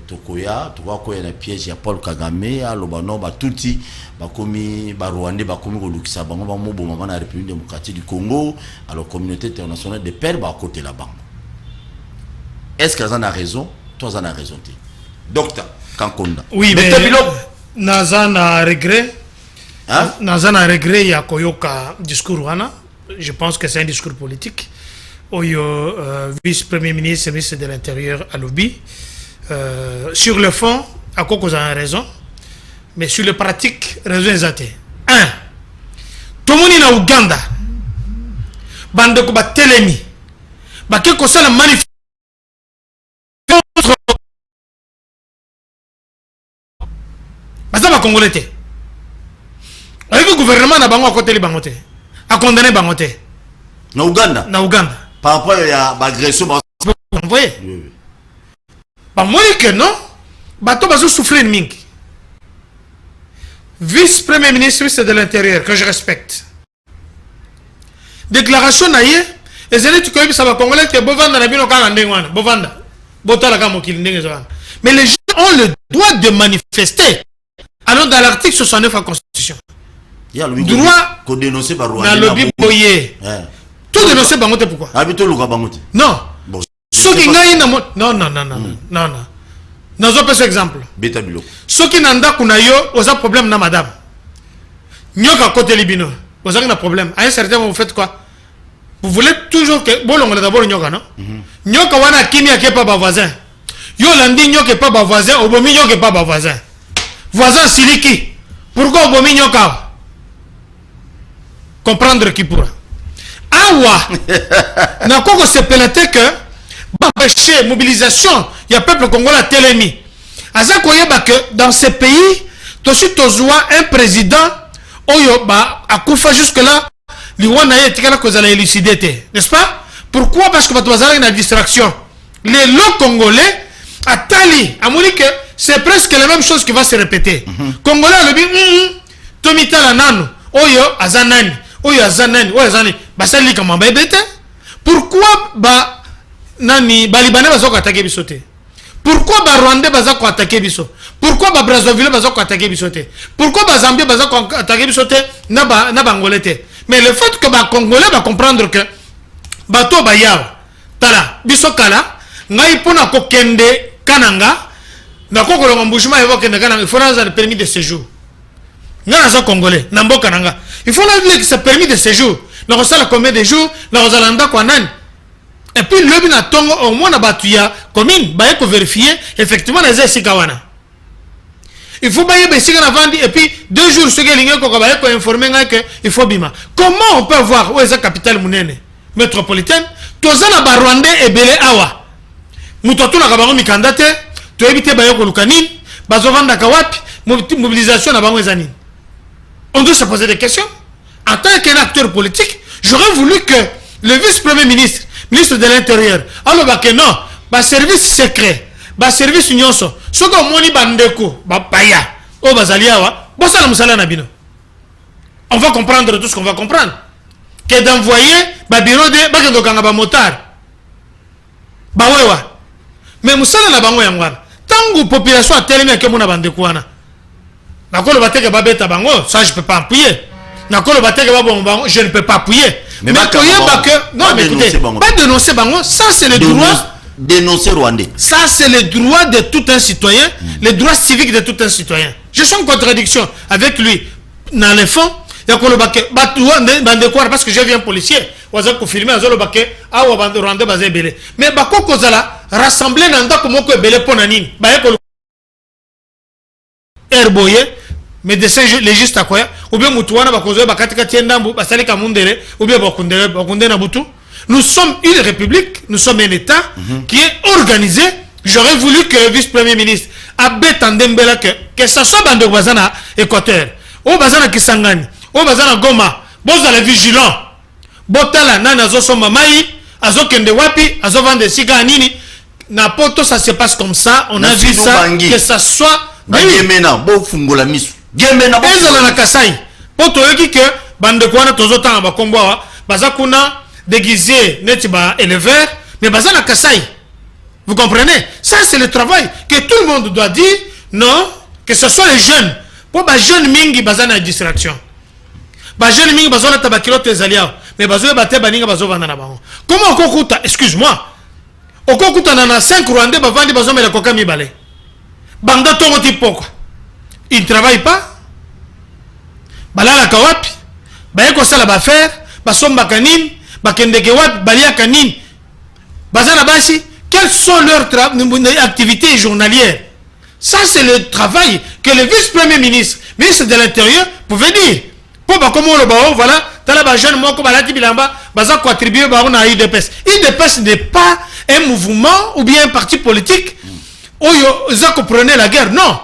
Tokoya, tu vois qu'il y a un piège, il y a Paul Kagame, à l'obano, Batuti, Bakomi, Rwandais, Bakomi, Golukisa, Bango, Bango, Maman, la République démocratique du Congo, à la communauté internationale de pères, à côté là-bas. Est-ce qu'elles en a raison? Toi, en as raison. Docteur Kankonda. Oui, mais Nazan a regret. Nazana regret ya koyoka discours wana. Je pense que c'est un discours politique. Oyo vice-premier ministre, ministre de l'Intérieur à Lobi. Sur le fond, à quoi vous avez raison. Mais sur le pratique, raison exacte. 1. Tout le monde na Ouganda. Bande ko ba telemi. Ba ke ko sala manifeste. Ba ça va congolais. Avec le gouvernement na bango à côté les bangote. A condamné bangote. Na Ouganda. Na Ouganda. Par rapport à l'agression. Vous voyez? Oui. Bah moi que non. Bateau va souffrir mingi. Vice-premier ministre de l'Intérieur que je respecte. Déclaration naïe. Et c'est là que ça va congolais que Bovanda n'a bien aucun endroit. Bovanda. Botala kamo kilindé. Mais les gens ont le droit de manifester. Alors dans l'article 69 de la Constitution. Il y a le droit qu'on dénonce par Rwanda. Dans le biboye. Tout dénoncer bangote pourquoi? Habito le bangote. Non. Bon. Ceux qui gagnent non non. Nous avons un exemple. Beta bilo. Ceux qui n'ont pas de problème na madame. Nyoka côté libino. Vous avez un problème. À un certain moment vous faites quoi? Vous voulez toujours que bon on d'abord nyoka non? Nyoka wana kimia ke pas voisin. Yo landi nyoka pas voisin, obomi nyoka pas voisin. Voisin siliki. Pourquoi obomi nyoka? Comprendre qui pourra. Awa. Na koko se pelate que empêcher mobilisation, il y a peuple congolais télémi. Aza koyeba que dans ce pays, toshi tozwa un président oyo ba akufa jusque là, liwana ye tikala ko zala élucidé, n'est-ce pas? Pourquoi? Parce que batozala une distraction. Les lots congolais atali amoni que c'est presque la même chose qui va se répéter. Congolais le bi tomitala nanu oyo azanani, oyo azanani, oyo azanani, basali kama bébé. Pourquoi ba nani balibane bazoko attaquer bisoté? Pourquoi ba rwandais bazako attaquer biso? Pourquoi ba brazzaville bazako attaquer bisoté? Pourquoi ba zambie bazako attaquer bisoté na bangolais? Mais le fait que ba congolais va comprendre que bato ba yawa tala biso kala ngai pona ko kende kananga na ko kolonga mbushima evo kende kananga il faut un permis de séjour. Ngana za congolais na mboka nanga il faut que ce permis de séjour na ko sala combien de jours na ko zalanda kwa nani? Et puis le bina tongo au moins na batuya commune ba ko vérifier effectivement les esikawana. Il faut bailler besika na vandi et puis 2 jours ce que linga ko ba ko informer que il faut bima. Comment on peut voir où est la capitale munene métropolitaine tozana ba rwandais et belé awa. Mutoto na kabango mikandate to éviter ba ko lukani bazo vanda ka wapi mobilisation na bango ezani. On doit se poser des questions. En tant qu'un acteur politique, j'aurais voulu que le vice-premier ministre de l'Intérieur, alors que non, bah service secret, bah service nyonso, ce que moni bandeko, bah paya, oh bazaliawa, bon ça la musala nabino. On va comprendre tout ce qu'on va comprendre. Que d'envoyer bah bureau de bah kendo kanga bah motard, bah wewa. Mais musala na bango yangwana. Tangu population a tellement que mona bandeko wana. Nakolo bateke bah beta bango, ça je peux pas appuyer. Nakolo bateke bah bon bango, je ne peux pas appuyer. Mais non, mais écoutez, pas dénoncer Bango, ça c'est le droit. Dénoncer Rwandais. Ça c'est le droit de tout un citoyen, le droit civique de tout un citoyen. Je suis en contradiction avec lui. Dans le fond, il y a parce que je viens policier. Mais Bako Kozala, rassembler Nanda Komoko Bele Ponanine, Herboye. Médecin légiste à quoi? Ou bien Moutouana Bakozo Bakatika Tiendambu, Basali Kamundere, ou bien Bakunde Nabutu. Nous sommes une république, nous sommes un État qui est organisé. J'aurais voulu que le vice-premier ministre Abbé Tandembela, que ça soit Bande Bazana Équateur, au Bazana Kisangani, au Bazana Goma, Bozala vigilant, Botala Nana Zoso Mamaï, Azo Kende Wapi, Azo Vande Siga Anini, n'importe ça se passe comme ça, on a vu ça, que ça soit. Gemena, bo fungola misu. Gemena ezala na Kasai. Poto yoki que bande kwana tozotanga ba komboa baza kuna déguisé neti ba éleveur mais baza na Kasai. Vous comprenez? Ça c'est le travail que tout le monde doit dire non que ce soit les jeunes. Pour ba jeunes mingi baza na distraction. Ba jeunes mingi baza na tabakilote ezaliao mais bazo bate baninga bazo vanda na bango. Comment okokuta excuse-moi. Okokuta na 5 Rwandais bavandi bazo mela koka mibale. Banda tongo tipo quoi. Ils ne travaillent pas. balala kawapi baye ko sala ba faire basomba kanini bakendeke wapi balia kanini bazana basi quelles sont leurs activités journalières. Ça c'est le travail que le vice-premier ministre de l'Intérieur pouvait dire. Pour comment le baron voilà tala ba jeune moko balati bilamba baza ko attribuer baron à UDPS. UDPS n'est pas un mouvement ou bien un parti politique où ils comprenaient la guerre. Non.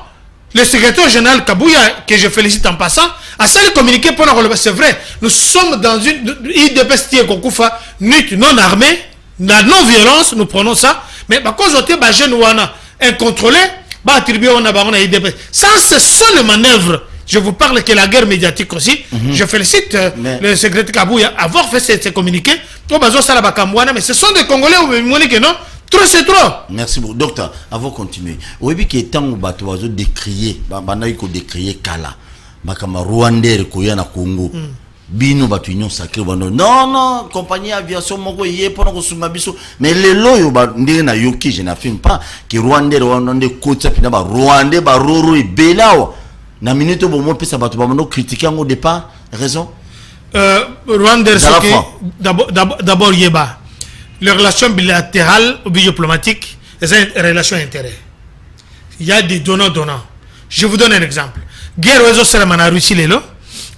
Le secrétaire général Kabouya, que je félicite en passant, a ça communiqué pour la c'est vrai. Nous sommes dans une UDPS qui est non armée, la non-violence, nous prenons ça. Mais par contre, les jeunes wana incontrôlés, attribuer on a baron à UDPS. Ça, ce sont les manœuvres. Je vous parle que la guerre médiatique aussi. Je félicite le secrétaire Kabouya avoir fait ces communiqués. Mais ce sont des Congolais ou Monique, non? Trop c'est trop. Merci beaucoup. Docteur, avant de continuer, au début que tant que bateau a décrié, bana iko décrié Kala, makama Rwandais ko yana Congo. Bino batu union sacrée bano. Non, compagnie aviation moko yé pour ko sunga biso. Mais les loyo ba ndenge na yoki je n'affirme pas que Rwandais côté pina ba Rwandais ba roro et belawa. Na minute bo mo pesa bato ba no critiquer au départ, raison? Rwandais d'abord yeba. Les relations bilatérales ou diplomatiques, c'est une relation d'intérêt. Il y a des donnants-donnants. Je vous donne un exemple. Guerre en Russie,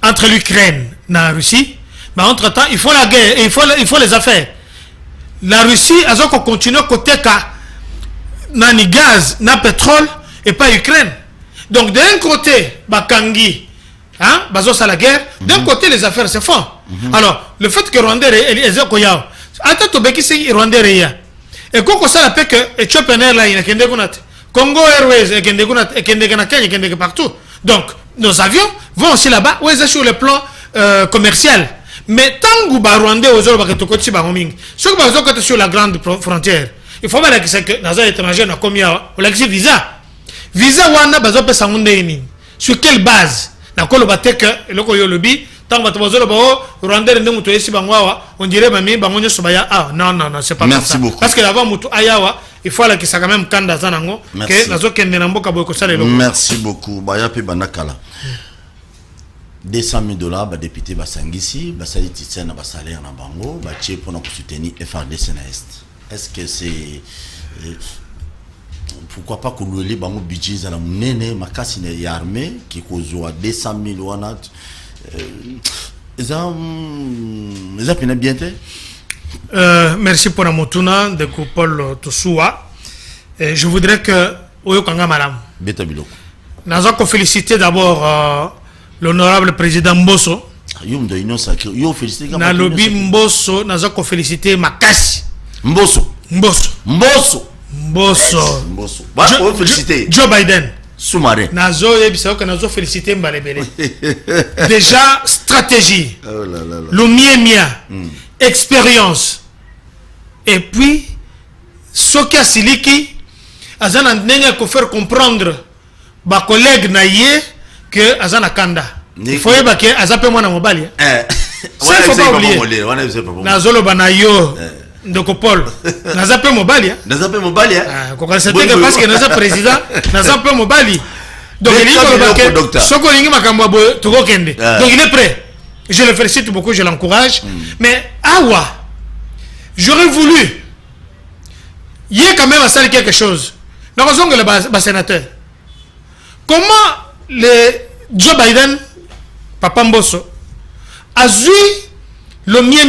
entre l'Ukraine et la Russie, mais entre-temps, il faut la guerre, il faut les affaires. La Russie, elle a continué côté ni gaz, ni pétrole, et pas l'Ukraine. Donc, d'un côté, Bakangi, la guerre, d'un côté, les affaires se font. Alors, le fait que Rwanda est attends, tu beki c'est Rwandais réa. Et quand ça la paix que Ethiopian Airlines kende kunat, Congo Airways kende kunat, kende kana Kenya kende partout. Donc nos avions vont aussi là-bas, ouais, sur le plan commercial. Mais tant que ba Rwandais aux autres ba côté ba homing, ce que ba côté sur la grande frontière. Il faut voir que c'est que dans les étrangers na combien on l'exige visa wana ba zo pesa ngunde ini. Sur quelle base? Na ko lo batek le ko yo lobi tant que Rwandais on dirait non, c'est pas merci ça. Beaucoup. Parce que avant Ayawa, il faut que ça quand même kanda zanango que merci beaucoup. Baya pe banakala. $200,000 député basangisi, basali titsena basalaire na bango, ba tché pour soutenir FRDC na est. Est-ce que c'est pourquoi pas que le bango budget za la munene makasi na armée qui kozwa $200,000 wana merci pour la motuna de Paul Toussoua. Je voudrais que Oyokanga Madame Nazako féliciter d'abord l'honorable président Mbosso. Nalobi Mbosso, Nazako féliciter Makasi. Mbosso. Joe Biden. Sous-marin. Nazo féliciter Mbalebele. Déjà stratégie. Lumière, expérience. Et puis Sokia Siliki azana ndenga ko faire comprendre ba collègue na yé que azana kanda. Il faut yeba que azape mwana mobali. Ça faut pas oublier. Nazolo banayo ndoko Paul. Nazape mobali. Nazape mobali. Parce que naza président, nazape mobali. Donc il est soko lingi makambo boy toko kende. Donc il est prêt. Je le félicite beaucoup, je l'encourage. Mais awa, j'aurais voulu il y a quand même à saluer quelque chose. Nous avons le sénateur. Comment le Joe Biden, Papa Mbosso, a vu le mien.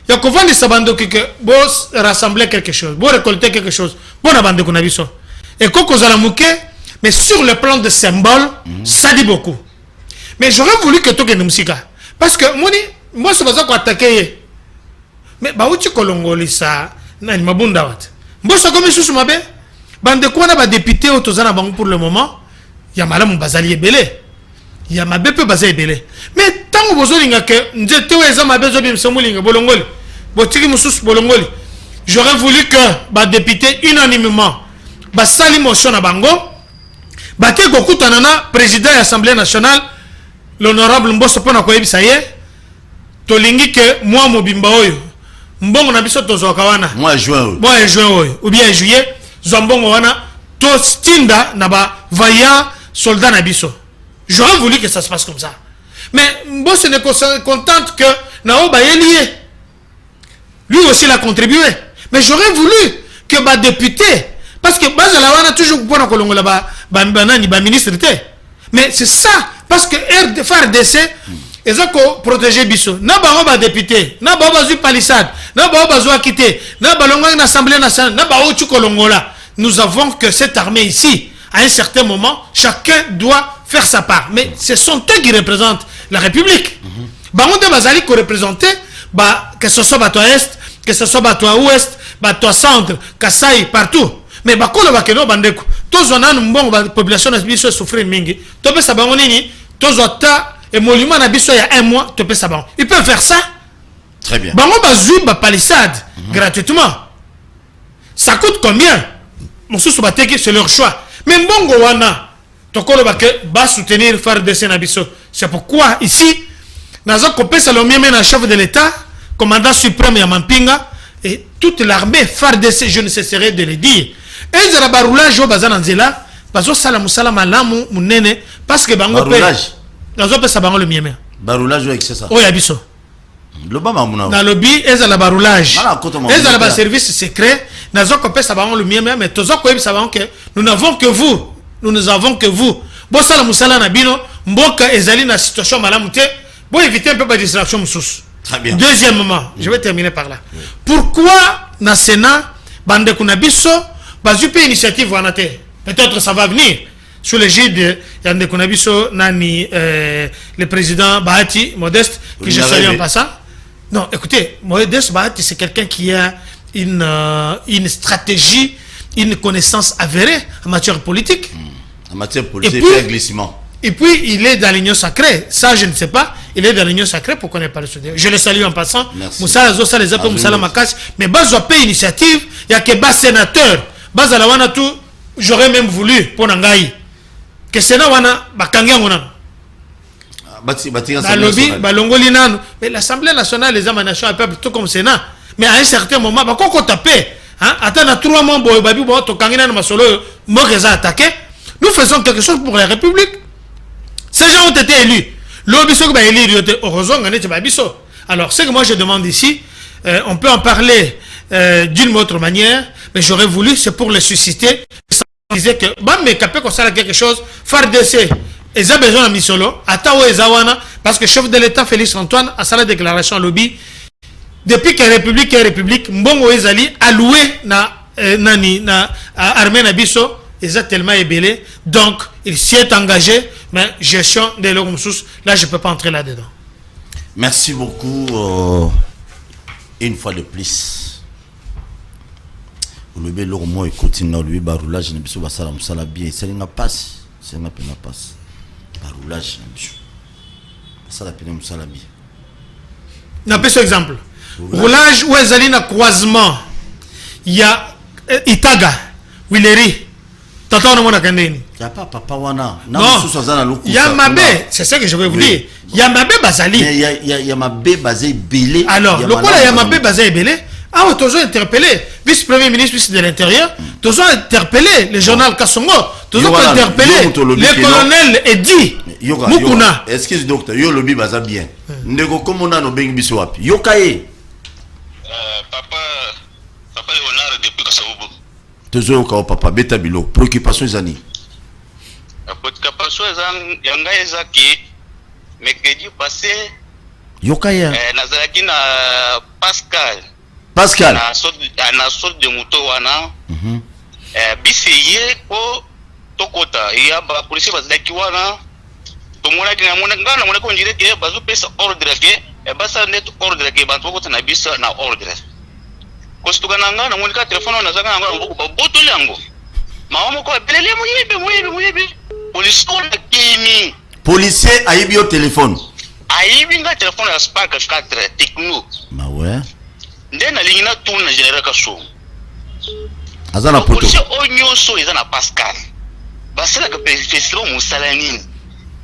Il y a comment les abandons que boss rassembler quelque chose, bon récolter quelque chose, bon abandon qu'on a vu ça. Et quand vous allez mouquer, mais sur le plan de symbole, ça dit beaucoup. Mais j'aurais voulu que tu aies une musique. Parce que moi, c'est pas ça qu'on attaqué. Mais bah où tu colongoli ça, n'a pas bon d'avant. Mbosso comme sous ma bé, bande quoi n'a pas député au Tozana Bango pour le moment. Il y a madame Bazali belé. Il y a ma bépé Bazali belé. Mais tant que vous avez que nous étions ma besoin de Samulinga Bolongoli, Botiki Moussous Bolongoli, j'aurais voulu que bah député unanimement, bah sali motion à Bango, bah que Goku Tanana, président de l'Assemblée nationale, l'honorable Mbosso Pona Koyebi Saye, Tolingi que moi Mobimba Oyo. Mbongo na biso tozoka wana moi juin ou bien juillet zombongo wana to stinda na ba vaillant soldat na biso. J'aurais voulu que ça se passe comme ça, Mais Mbosse ne se contente que Naoba est lié. Lui aussi il a contribué. Mais j'aurais voulu que ma député, parce que Bazalawana a toujours pour la ministre. Mais c'est ça, parce que FARDC, ils ont protégé Bisso. N'a pas député, n'a pas eu palissade, n'a pas eu quitté, n'a pas eu l'Assemblée nationale, n'a pas eu Kolongola. Nous avons que cette armée ici, à un certain moment, chacun doit faire sa part. Mais ce sont eux qui représentent la République. On de Bazali qui représenter, que ce soit à Est, que ce soit à Ouest, à Centre, Kassai, partout. Mais quand on va dire que tous on a une bonne population qui souffrir mingi, tu peux savoir nini, tous on a un monument na biso il y a un mois, tu peux savoir. Ils peuvent faire ça. Très bien. On va jouer ba palissade gratuitement. Ça coûte combien? Mon sous c'est leur choix. Mais bon wana, tokolo ba soutenir FARDC na biso. C'est pourquoi ici, nazo kopé salomie na chef de l'État, commandant suprême ya Mampinga et toute l'armée FARDC, je ne cesserai de le dire. Et ils ont baroulage au bazan anzela, parce que salam salam alamu munene, parce que bango pe. Nazo pe sabango le mieme. Baroulage avec ça. Oh yabiso. Le bama muna. Na lobby ils ont baroulage. Ils ont service secret. Nazo kopé sabango le mieme, mais tozo ko sabango que nous n'avons que vous. Nous ne avons que vous. Bo salam salam na bino, mboka ezali na situation malamu te. Bon éviter un peu de distraction moussous. Très bien. Deuxièmement, je vais terminer par là. Pourquoi na Sénat bande kunabiso bazupe initiative wanate? Peut-être ça va venir sous l'égide de Yande Kunabiso Nani, le président Bahati Modeste, que je salue en passant. Non, écoutez, Modeste Bahati, c'est quelqu'un qui a une stratégie, une connaissance avérée en matière politique. En matière politique, et puis, glissement. Et puis, il est dans l'union sacrée. Ça, je ne sais pas. Il est dans l'union sacrée pour qu'on n'ait pas le soutien. Je le salue en passant. Moussa Zosa, les appels Moussa Makas. Mais Bazo paye initiative. Il y a que bas sénateur. Baza la wana tout. J'aurais même voulu pour Nangaï. Que Sénat wana bakangia wana. Dans lobby, balongoli nanu. Mais l'Assemblée nationale, les émanations, un peu tout comme Sénat. Mais à un certain moment, bah quand on tape, hein, attends, 3 mois, babi, bon, to kangina na masolo, moreza attaqué. Nous faisons quelque chose pour la République. Ces gens ont été élus. L'obiso va élire, heureusement, on est babiso. Alors, ce que moi je demande ici, on peut en parler d'une autre manière, mais j'aurais voulu, c'est pour le susciter. Je disais que, bah, mais capé qu'on sait quelque chose, FARDC, ils ont besoin de Misolo, Atawo et Zawana, parce que le chef de l'État, Félix Antoine, a sa déclaration lobby, depuis que la République est République, Mbongo Ezali, alloué na armée Nabiso, ils ont tellement ébellé, donc il s'y est engagé, mais gestion des logos, là je ne peux pas entrer là-dedans. Merci beaucoup, une fois de plus. Le bélo moi continue lui baroulage ne biso basala musala bien c'est nga passe c'est nga pena passe baroulage ne biso basala pena musala bien na peso exemple roulage ou ezali na croisement il y a Itaga Wileri tata on mona kandeni ya papa wana non il y a Mabé c'est ça que je vais vous dire il y a Mabé Bazali il y a Mabé Bazé belé alors le quoi il y a Mabé Bazé belé. Ah, tu as interpellé vice-premier ministre de l'Intérieur, tu as interpellé le journal Kassongo, tu as interpellé le colonel Edi Mukuna. Excuse docteur, yo lobby baza bien. Ndeko comme on a no bengi biso wapi. Yo kaye. Papa Léonard depuis Kasavubu. Tozo ka papa beta bilo, préoccupation zani. Préoccupation zan yanga ezaki mercredi passé. Yo kaye. Nazalaki na Pascal. Na sort de moto wana. Biseye ko tokota ya ba polisi bazaki wana. Tomona kina mona ngana mona ko njire ke bazu pesa ordre ke e basa net ordre ke bantu ko na bisa na ordre. Ko situka ngana mona ka telephone na zanga ngana mbuku ba boto lango. Mama ko belele muyibe. Polisi ko na kimi. Policier ayibi au téléphone. Ayibi nga téléphone ya Spark 4 Techno. Ma ouais. Ndena lingina tourne na général Kasso. Azana poto. Polisi onyoso eza na Pascal. Basala ka festival musalani.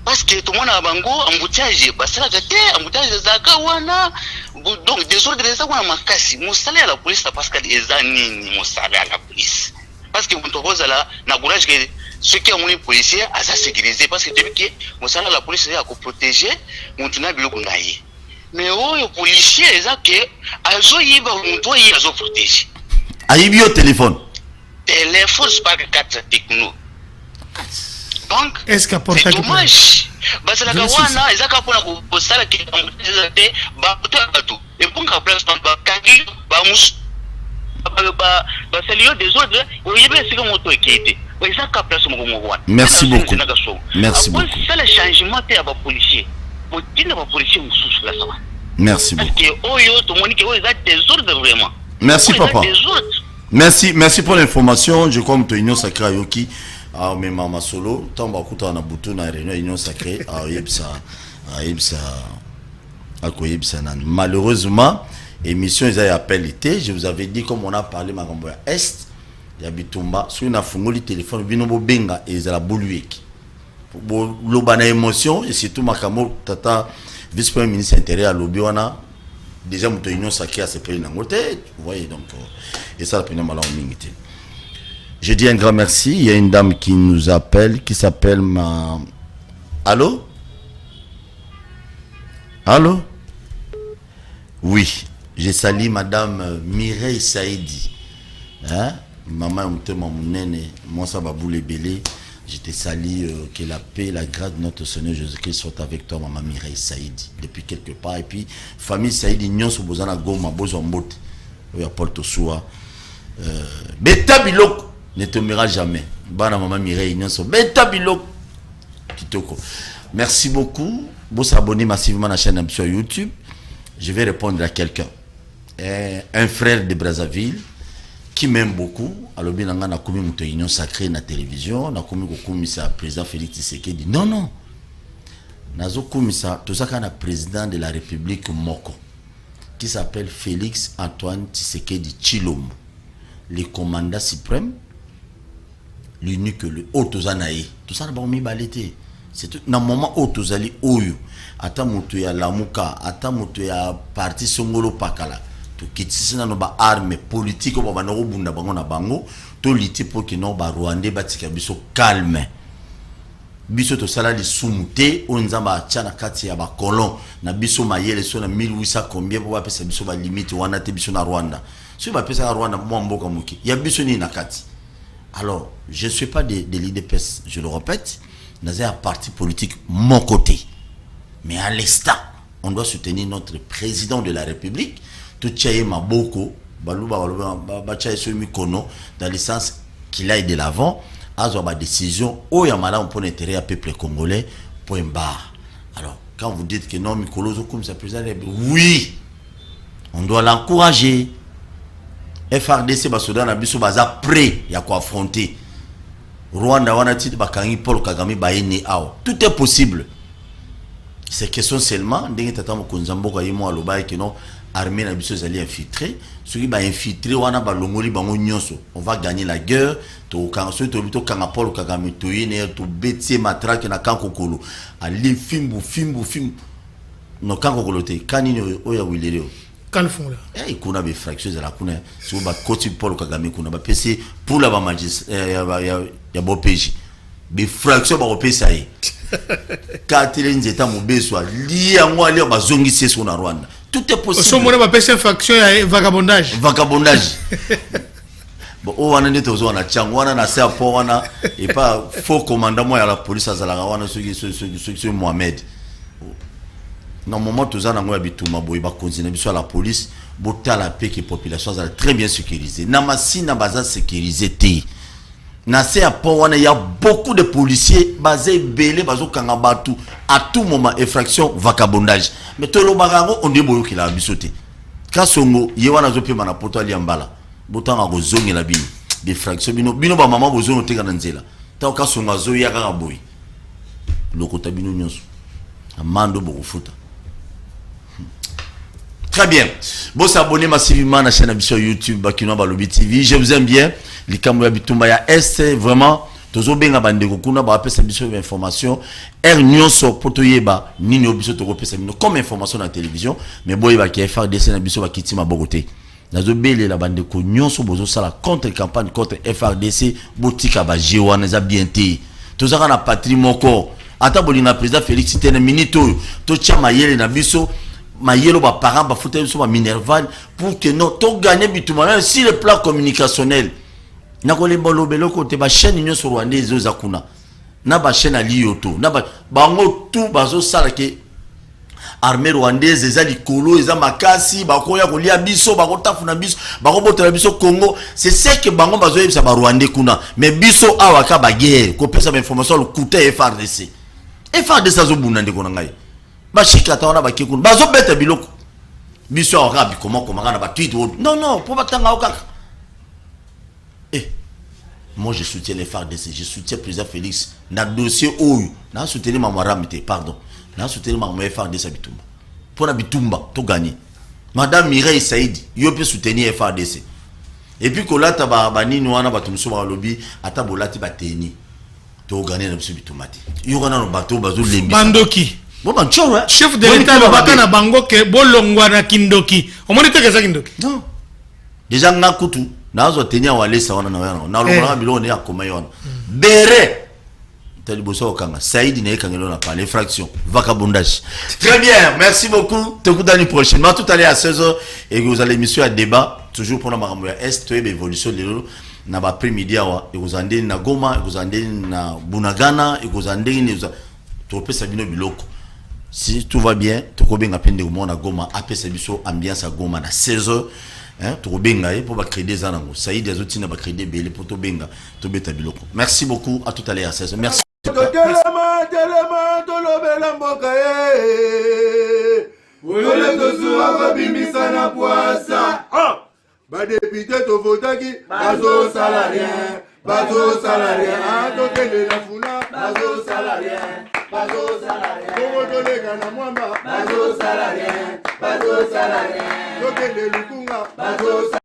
Parce que tout le monde a bango embouteillage, basala ka te embouteillage zaka wana. Donc désordre eza wana makasi. Musala la police Pascal eza nini musala la police. parce que moto kozala na courage que ceux qui ont les policiers à ça sécuriser parce que depuis que mosala la police est à protéger moto na biloko ngaye mais oyo policier eza que azo yiba moto yi azo protéger ayibi yo téléphone Spark 4 techno donc est-ce que c'est dommage parce que la kawana eza ka pona ko sala ki te ba to et pour ka place ba kangi ba mus ba salio des autres o yebe sika moto ekite o eza ka place mo wana merci beaucoup merci beaucoup c'est le changement te ya ba policier pour dire ba policier mususu la sawa merci beaucoup parce que oyo to moni ke o eza désordre vraiment merci papa merci pour l'information je comme to union sacrée yoki ah mais mama solo tamba kuta na butu na réunion union sacrée ah yebsa malheureusement émission ils a appel été je vous avais dit comme on a parlé makambo ya est ya bitumba sur na fungoli téléphone bino bo benga et za la bolueki bo lobana émotion et surtout makambo tata vice premier ministre intérieur à lobby wana déjà moto union sacrée à se payer nangote vous voyez donc et ça la peine malin mingité. Je dis un grand merci. Il y a une dame qui nous appelle, qui s'appelle ma... Allô? Allô? Oui, je salue madame Mireille Saïdi. Hein? Maman, moi ça va vous les belé. Je te salue, que la paix, la grâce de notre Seigneur Jésus-Christ soit avec toi, maman Mireille Saïdi. Depuis quelque part. Et puis, famille Saïdi, nous sommes besoin de Goma, besoin de Mbote. Oui, à Porto Soua. Beta Biloko. Ne tombera jamais. Bana maman Mireille Nyonso. Beta Biloko. Kitoko. Merci beaucoup. Vous vous abonnez massivement à la chaîne sur YouTube. Je vais répondre à quelqu'un. Un frère de Brazzaville qui m'aime beaucoup. Alors bien on a commis une union sacrée na télévision. On a commis le président Félix Tshisekedi. Non. Nazo commis ça. Tout ça qu'on a président de la République Moko qui s'appelle Félix Antoine Tshisekedi Tshilombo. Le commandant suprême. L'unique le Otozanae tout ça n'a pas mis balété c'est tout dans moment Otozali oyo ata moto ya lamuka ata moto ya parti songolo pakala to kitisi na ba arme politique ba banoko bunda bango na bango to liti pour que non ba Rwanda batika biso calme biso to sala li sumute onzamba achana kati ya ba colon na biso mayele so na 1800 combien pour ba pesa biso ba limite wana te biso na Rwanda so ba pesa na Rwanda mo mboka muki ya biso ni na kati. Alors, je ne suis pas de l'IDPS, je le répète, dans un parti politique, mon côté. Mais à l'instant, on doit soutenir notre président de la République, Touchaye Maboko, dans le sens qu'il aille de l'avant, à avoir décision, où il y a malin pour l'intérêt à peuple congolais, point barre. Alors, quand vous dites que non, Mikolozo comme ça, oui, on doit l'encourager. FRDC basoda na biso baza prêt ya ko affronter Rwanda wana tite bakangi Paul Kagame baene awa tout est possible c'est question seulement ndenge tata mokonza mboka yimo aloba ke non armée na biso zali infiltré ceux qui ba infiltré wana ba longoli bango nyonso on va gagner la guerre to kanso to bito kanga Paul Kagame to yene to betie matraque na kankokolo ali fimbu no kankokolo te kanini oya wileleo Calfon là. Eh, kuna be fractures la kuna so ba koti Paul Kagame kuna ba PC pour la ba magis ya bo peji be fracture ba opesa yi katele nzeta mobeswa li yango ali ba zongisi so na Rwanda tout est possible so mona ba PC faction ya vagabondage bon o wana ndeto zo wana chango wana na sa po wana et pas faux commandant moi ya la police azala wana ce Mohamed. Normalement, tous les gens qui ont la police, la paix que la population est très bien sécurisée. Namasi na baza sécurisé. Il y a beaucoup de policiers basés belé bazo kangabatu à tout moment effraction vagabondage. Mais tout le barango on dit boyo kila bisoté. Kasongo yewana zo pe mana poto ali ambala. Botanga go zongi la bino. Effraction bino ba mama bozo no teka nzela. Ta kasongo zo ya kanga boy. Lokota bino nyonso. Amando bokufuta. Très bien. Bon, s'abonner massivement à la chaîne sur YouTube, Bakino Balobi TV. Je vous aime bien. Les caméras bitumba ya est vraiment. Tozo benga bande kokuna ba pesa biso information. Nion so potoyeba nini obiso to kopesa bino comme information na télévision. Mais boy ba ki FRDC na biso ba kitima bogote. nazo belé la bande ko nyonso bozo sala contre campagne contre FRDC botika ba jewana za bienté to zaka na patrie moko ata bolinga président Félix Tene minito to tia mayele na biso mayelo ba parents ba fouter biso ba minerval pour que non to gagner bituma si le plan communicationnel na ko le bolo beloko te ba chaîne nyonso rwandaise zakuna na ba chaîne ali yoto na ba bango tout bazo sala ke armée rwandaise eza likolo eza makasi bakoya kolia biso bakotafuna biso bakobotela biso Congo c'est ce que bango bazoyebisa ba rwandais kuna mais biso awaka ba guerre ko pesa ba information le coûter FRDC azobuna ndeko na ngai ba shikata wana ba kekuna bazobeta biloko biso awaka bikoma na ba tweet non pour batanga okaka moi je soutiens les FRDC, je soutiens le président Félix dans le dossier OU. Je soutiens pardon. Je soutiens ma FRDC Bitumba. Pour la Bitumba, tu gagnes. Madame Mireille Saïdi, yo peut soutenir FRDC. Et puis quand là tu vas bani nous ana batum so ba lobby ata bolati bateni. Tu gagner na biso Bitumba. Yo gana no bateau bazo lembi. Bandoki. Bon ban chora. Chef de l'État baka na bango ke bolongwa na Kindoki. Omoni te keza Kindoki. Non. Déjà ngakutu. Nazo tenia wale sawana na wana na lokola bilo ne akoma yona bere tali boso okanga Saïdi ne kangelo na parler fraction vagabondage. Très bien, merci beaucoup. Te coup d'année prochaine tout à l'heure à 16h et vous allez émission à débat toujours pour la makambo ya est to évolution de na ba après-midi awa et vous andeni na Goma et vous andeni na Bunagana et vous andeni to pesa bino biloko. Si tout va bien to ko benga pende ko na Goma apesa biso ambiance à Goma na 16h. Pour benga pour créer des anango Saïd des outils na créer des belé pour to benga to beta biloko. Merci beaucoup, à tout à l'heure à 16h. Merci. Ba député to votaki bazo salarien to tele la funa bazo salarien Kongo to lega na mwamba bazo salarien to tele lukunga bazo